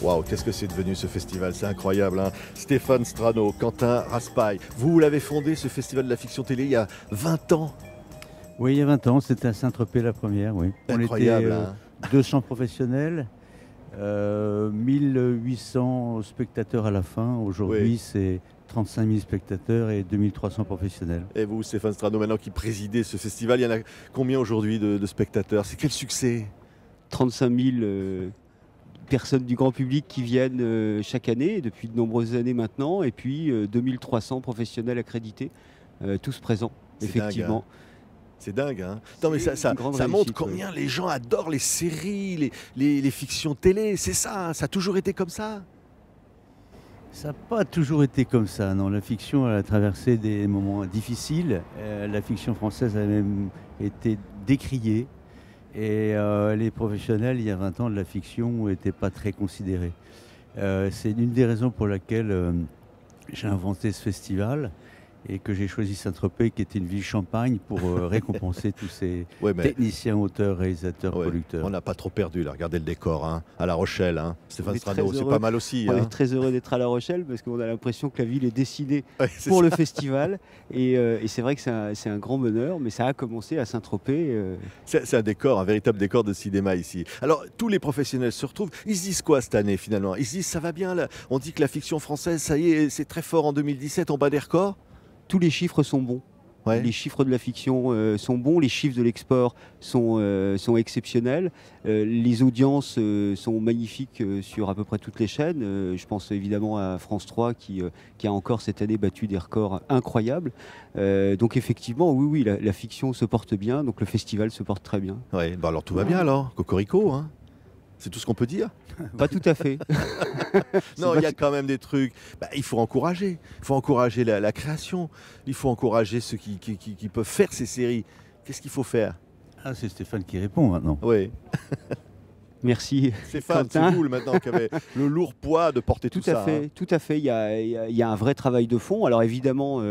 Waouh, qu'est-ce que c'est devenu ce festival, c'est incroyable, hein. Stéphane Strano, Quentin Raspail, vous l'avez fondé ce festival de la fiction télé il y a 20 ans. Oui, il y a 20 ans, c'était à Saint-Tropez la première, oui. Incroyable, On était hein. 200 professionnels, 1800 spectateurs à la fin. Aujourd'hui, Oui. c'est 35 000 spectateurs et 2300 professionnels. Et vous, Stéphane Strano, maintenant qui présidez ce festival, il y en a combien aujourd'hui de spectateurs? C'est quel succès? 35 000 personnes du grand public qui viennent chaque année, depuis de nombreuses années maintenant, et puis 2300 professionnels accrédités, tous présents, C'est effectivement. dingue, hein. C'est dingue, hein. Non, mais C'est ça une grande montre réussite, combien les gens adorent les séries, les fictions télé. C'est ça, hein, ça a toujours été comme ça. Ça n'a pas toujours été comme ça, non. La fiction, elle a traversé des moments difficiles. La fiction française a même été décriée. Et les professionnels, il y a 20 ans, de la fiction n'étaient pas très considérés. C'est une des raisons pour laquelle j'ai inventé ce festival et que j'ai choisi Saint-Tropez, qui était une ville champagne, pour récompenser tous ces Ouais, mais techniciens, auteurs, réalisateurs, ouais, producteurs. on n'a pas trop perdu, là. Regardez le décor, hein, à La Rochelle, hein. On Stéphane est très Strano, c'est heureux. pas mal aussi, On hein. est très heureux d'être à La Rochelle parce qu'on a l'impression que la ville est dessinée Ouais, c'est pour ça. le festival. Et c'est vrai que c'est un grand bonheur, mais ça a commencé à Saint-Tropez. C'est un décor, un véritable décor de cinéma ici. Alors, tous les professionnels se retrouvent. Ils se disent quoi cette année, finalement? Ils se disent, ça va bien, là. On dit que la fiction française, ça y est, c'est très fort en 2017, on bat des records. Tous les chiffres sont bons. Ouais. Les chiffres de la fiction sont bons, les chiffres de l'export sont exceptionnels, les audiences sont magnifiques sur à peu près toutes les chaînes. Je pense évidemment à France 3 qui a encore cette année battu des records incroyables. Donc effectivement, oui, la fiction se porte bien, donc le festival se porte très bien. Ouais, bah alors tout va bien, alors. Cocorico, hein. C'est tout ce qu'on peut dire. Pas tout à fait. Non, il y a quand même des trucs. Bah, il faut encourager. Il faut encourager la création. Il faut encourager ceux qui peuvent faire ces séries. Qu'est-ce qu'il faut faire? Ah, c'est Stéphane qui répond maintenant. Oui. Merci. Stéphane, c'est Quentin. vous maintenant qui avez le lourd poids de porter tout, Tout à ça. fait, Hein. tout à fait. Il y a un vrai travail de fond. Alors évidemment,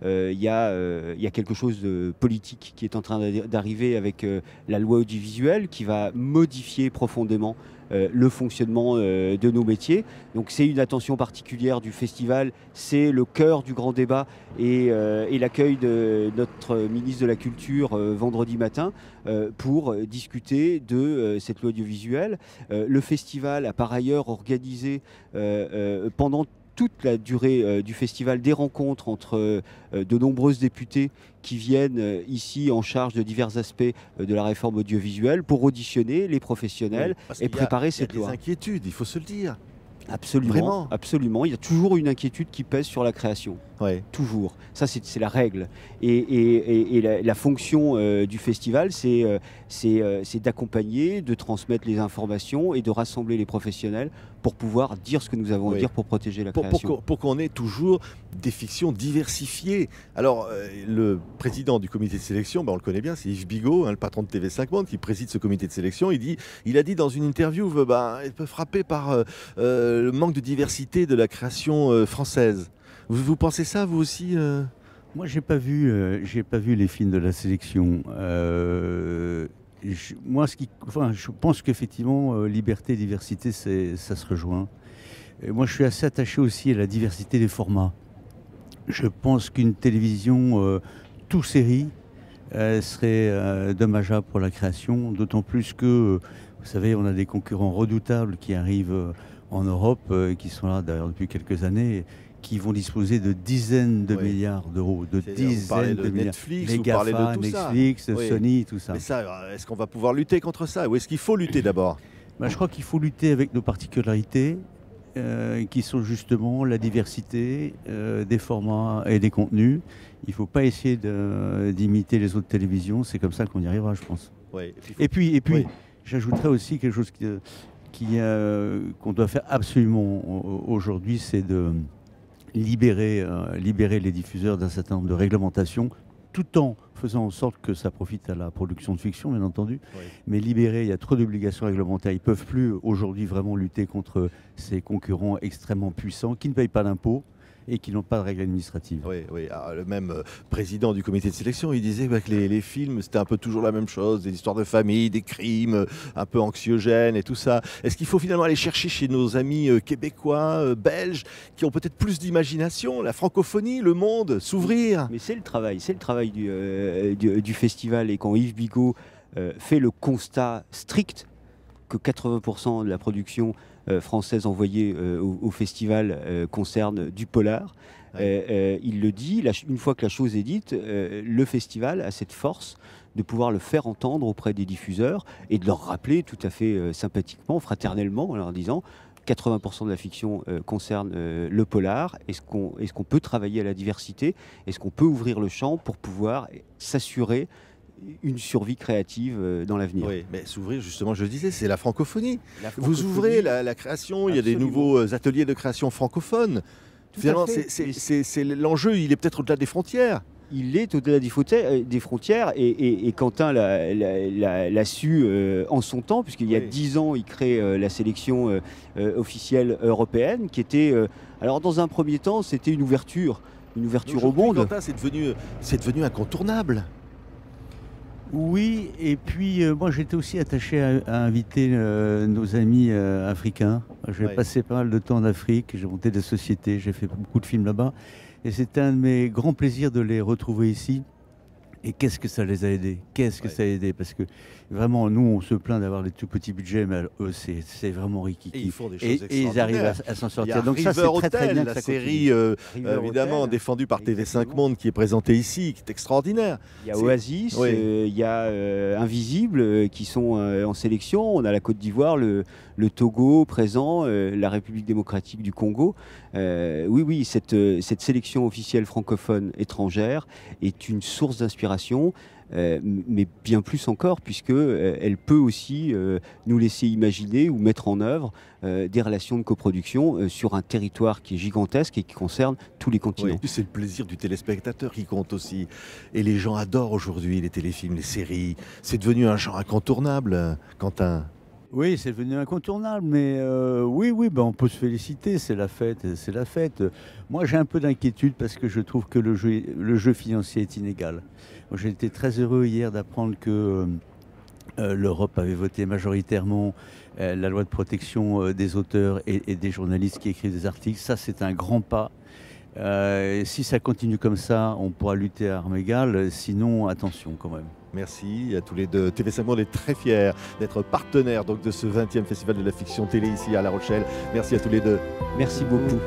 il y a quelque chose de politique qui est en train d'arriver avec la loi audiovisuelle qui va modifier profondément le fonctionnement de nos métiers. Donc c'est une attention particulière du festival, c'est le cœur du grand débat et l'accueil de notre ministre de la Culture vendredi matin pour discuter de cette loi audiovisuelle. Le festival a par ailleurs organisé pendant toute la durée du festival des rencontres entre de nombreux députés qui viennent ici en charge de divers aspects de la réforme audiovisuelle pour auditionner les professionnels Oui, parce et qu'il y a- préparer il y a cette des loi. inquiétudes, il faut se le dire. Absolument, Vraiment. absolument. Il y a toujours une inquiétude qui pèse sur la création. Ouais. Toujours. Ça, c'est la règle. Et la fonction du festival, c'est d'accompagner, de transmettre les informations et de rassembler les professionnels pour pouvoir dire ce que nous avons à Oui. dire pour protéger la création. Pour qu'on ait toujours des fictions diversifiées. Alors, le président du comité de sélection, on le connaît bien, c'est Yves Bigot, hein, le patron de TV5 Monde, qui préside ce comité de sélection. Il a dit dans une interview, il peut frapper par le manque de diversité de la création française. Vous pensez ça, vous aussi Moi, j'ai pas vu les films de la sélection. Je pense qu'effectivement, liberté, diversité, ça se rejoint. Et moi, je suis assez attaché aussi à la diversité des formats. Je pense qu'une télévision tout série serait dommageable pour la création, d'autant plus que, vous savez, on a des concurrents redoutables qui arrivent en Europe, qui sont là d'ailleurs depuis quelques années, qui vont disposer de dizaines de Oui. milliards d'euros, de C'est-à-dire, vous parlez dizaines de de milliards. Netflix, Les vous parlez de GAFA, tout ça. Netflix, Oui. Sony, tout ça. Mais ça, est-ce qu'on va pouvoir lutter contre ça? Ou est-ce qu'il faut lutter d'abord? Je crois qu'il faut lutter avec nos particularités, qui sont justement la diversité des formats et des contenus. Il ne faut pas essayer d'imiter les autres télévisions, c'est comme ça qu'on y arrivera, je pense. Ouais. Et puis Oui. j'ajouterais aussi quelque chose qu'on doit faire absolument aujourd'hui, c'est de libérer les diffuseurs d'un certain nombre de réglementations, tout en faisant en sorte que ça profite à la production de fiction, bien entendu. Oui. Mais libérer, il y a trop d'obligations réglementaires. Ils ne peuvent plus aujourd'hui vraiment lutter contre ces concurrents extrêmement puissants qui ne payent pas d'impôts et qui n'ont pas de règles administratives. Oui, oui. Alors, le même président du comité de sélection, il disait que les films, c'était un peu toujours la même chose, des histoires de famille, des crimes, un peu anxiogènes et tout ça. Est-ce qu'il faut finalement aller chercher chez nos amis québécois, belges, qui ont peut-être plus d'imagination, la francophonie, le monde, s'ouvrir? Mais c'est le travail du festival. Et quand Yves Bigot fait le constat strict que 80% de la production française envoyée au festival concerne du polar, il le dit, une fois que la chose est dite, le festival a cette force de pouvoir le faire entendre auprès des diffuseurs et de leur rappeler tout à fait sympathiquement, fraternellement, en leur disant 80% de la fiction concerne le polar. Est-ce qu'on peut travailler à la diversité? Est-ce qu'on peut ouvrir le champ pour pouvoir s'assurer une survie créative dans l'avenir? Oui, mais s'ouvrir, justement, je le disais, c'est la francophonie. La Vous francophonie, ouvrez la création, il y a des absolument. nouveaux ateliers de création francophones. Tout à Finalement, fait. c'est l'enjeu, il est peut-être au-delà des frontières. Il est au-delà des frontières et Quentin l'a su en son temps, puisqu'il y a Oui. 10 ans, il crée la sélection officielle européenne, qui était, alors dans un premier temps, c'était une ouverture au Aujourd'hui, monde. Quentin, c'est devenu incontournable. Oui, et puis moi j'étais aussi attaché à inviter nos amis africains. J'ai Ouais. passé pas mal de temps en Afrique, j'ai monté des sociétés, j'ai fait beaucoup de films là-bas. Et c'était un de mes grands plaisirs de les retrouver ici. Et qu'est-ce que ça les a aidés? Qu'est-ce que Ouais. ça a aidé? Parce que vraiment, nous, on se plaint d'avoir des tout petits budgets, mais eux, c'est vraiment rikiki. Et ils font des Et choses ils arrivent extraordinaires. à s'en Il y sortir. a Donc ça, c'est River très très Hotel, bien que la ça série River évidemment Hotel, défendue par TV5 exactement. Monde qui est présentée ici, qui est extraordinaire. Il y a C'est- Oasis, Oui. il y a Invisible qui sont en sélection. On a la Côte d'Ivoire, le Togo présent, la République démocratique du Congo. Oui, cette sélection officielle francophone étrangère est une source d'inspiration. Mais bien plus encore, puisque elle peut aussi nous laisser imaginer ou mettre en œuvre des relations de coproduction sur un territoire qui est gigantesque et qui concerne tous les Oui, continents. en plus, c'est le plaisir du téléspectateur qui compte aussi. Et les gens adorent aujourd'hui les téléfilms, les séries. C'est devenu un genre incontournable, Quentin. Oui, c'est devenu incontournable, mais oui, ben, on peut se féliciter, c'est la fête, c'est la fête. Moi, j'ai un peu d'inquiétude parce que je trouve que le jeu financier est inégal. Moi, j'ai été très heureux hier d'apprendre que l'Europe avait voté majoritairement la loi de protection des auteurs et des journalistes qui écrivent des articles. Ça, c'est un grand pas. Si ça continue comme ça, on pourra lutter à armes égales. Sinon, attention quand même. Merci à tous les deux. TV5 Monde est très fier d'être partenaire donc, de ce 20e Festival de la fiction télé ici à La Rochelle. Merci à tous les deux. Merci beaucoup.